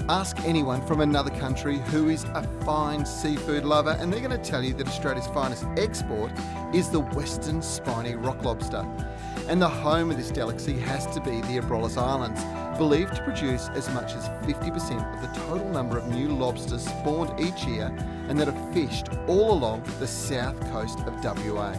Ask anyone from another country who is a fine seafood lover and they're going to tell you that Australia's finest export is the western spiny rock lobster. And the home of this delicacy has to be the Abrolhos Islands, believed to produce as much as 50% of the total number of new lobsters spawned each year and that are fished all along the south coast of WA.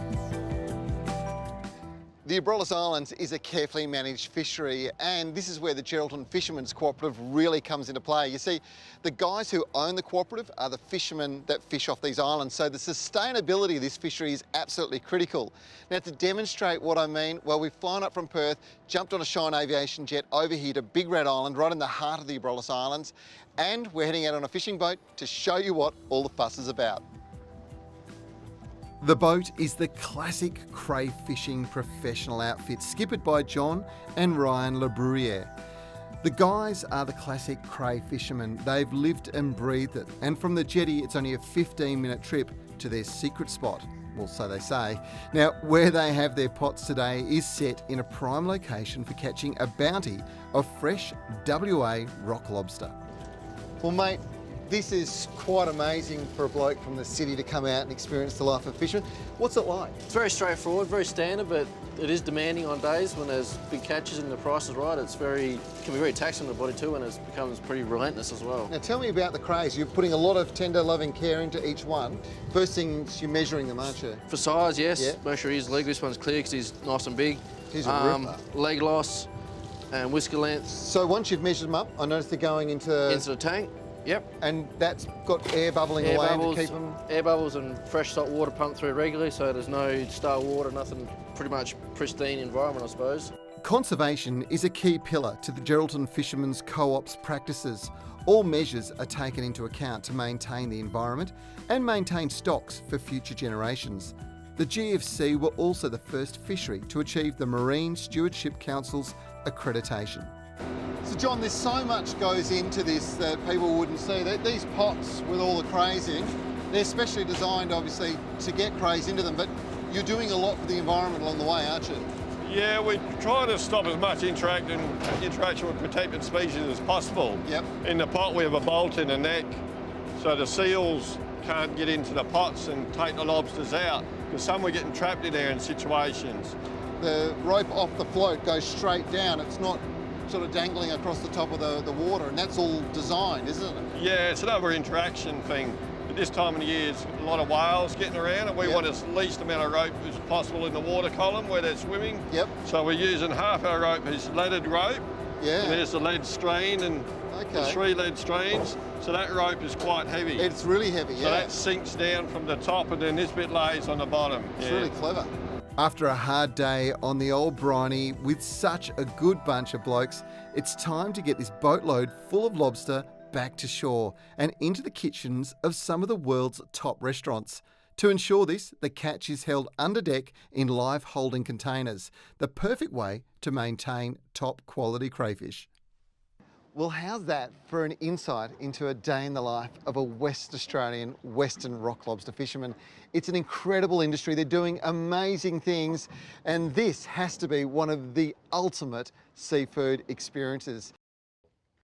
The Abrolhos Islands is a carefully managed fishery, and this is where the Geraldton Fishermen's Co-operative really comes into play. You see, the guys who own the cooperative are the fishermen that fish off these islands, so the sustainability of this fishery is absolutely critical. Now, to demonstrate what I mean, well, we've flown up from Perth, jumped on a Shine Aviation jet over here to Big Red Island, right in the heart of the Abrolhos Islands, and we're heading out on a fishing boat to show you what all the fuss is about. The boat is the classic crayfishing professional outfit, skippered by John and Ryan LeBruyere. The guys are the classic cray fishermen. They've lived and breathed it. And from the jetty, it's only a 15-minute trip to their secret spot. Well, so they say. Now, where they have their pots today is set in a prime location for catching a bounty of fresh WA rock lobster. Well, mate, this is quite amazing for a bloke from the city to come out and experience the life of fishermen. What's it like? It's very straightforward, very standard, but it is demanding on days when there's big catches and the price is right. It can be very taxing on the body too, and it becomes pretty relentless as well. Now tell me about the crays. You're putting a lot of tender loving care into each one. First things, you're measuring them, aren't you? For size, yes. Yeah. Make sure his leg, this one's clear because he's nice and big. He's a ripper. Leg loss and whisker length. So once you've measured them up, I noticed they're going into the tank. Yep. And that's got air bubbling away to keep them... Air bubbles and fresh salt water pumped through regularly, so there's no stale water, nothing, pretty much pristine environment, I suppose. Conservation is a key pillar to the Geraldton Fishermen's Co-op's practices. All measures are taken into account to maintain the environment and maintain stocks for future generations. The GFC were also the first fishery to achieve the Marine Stewardship Council's accreditation. So John, there's so much goes into this that people wouldn't see. These pots with all the crays in, they're specially designed obviously to get crays into them, but you're doing a lot for the environment along the way, aren't you? Yeah, we try to stop as much interaction with protected species as possible. Yep. In the pot we have a bolt in the neck, so the seals can't get into the pots and take the lobsters out, because some are getting trapped in there in situations. The rope off the float goes straight down. It's not sort of dangling across the top of the water, and that's all designed, isn't it? Yeah, it's another interaction thing. At this time of the year, there's a lot of whales getting around, and we want as least amount of rope as possible in the water column where they're swimming. Yep. So we're using half our rope is leaded rope. Yeah. And there's the lead strain and the 3 lead strains. So that rope is quite heavy. It's really heavy, yeah. So that sinks down from the top, and then this bit lays on the bottom. It's really clever. After a hard day on the old briny with such a good bunch of blokes, it's time to get this boatload full of lobster back to shore and into the kitchens of some of the world's top restaurants. To ensure this, the catch is held under deck in live holding containers, the perfect way to maintain top quality crayfish. Well, how's that for an insight into a day in the life of a West Australian Western rock lobster fisherman? It's an incredible industry. They're doing amazing things, and this has to be one of the ultimate seafood experiences.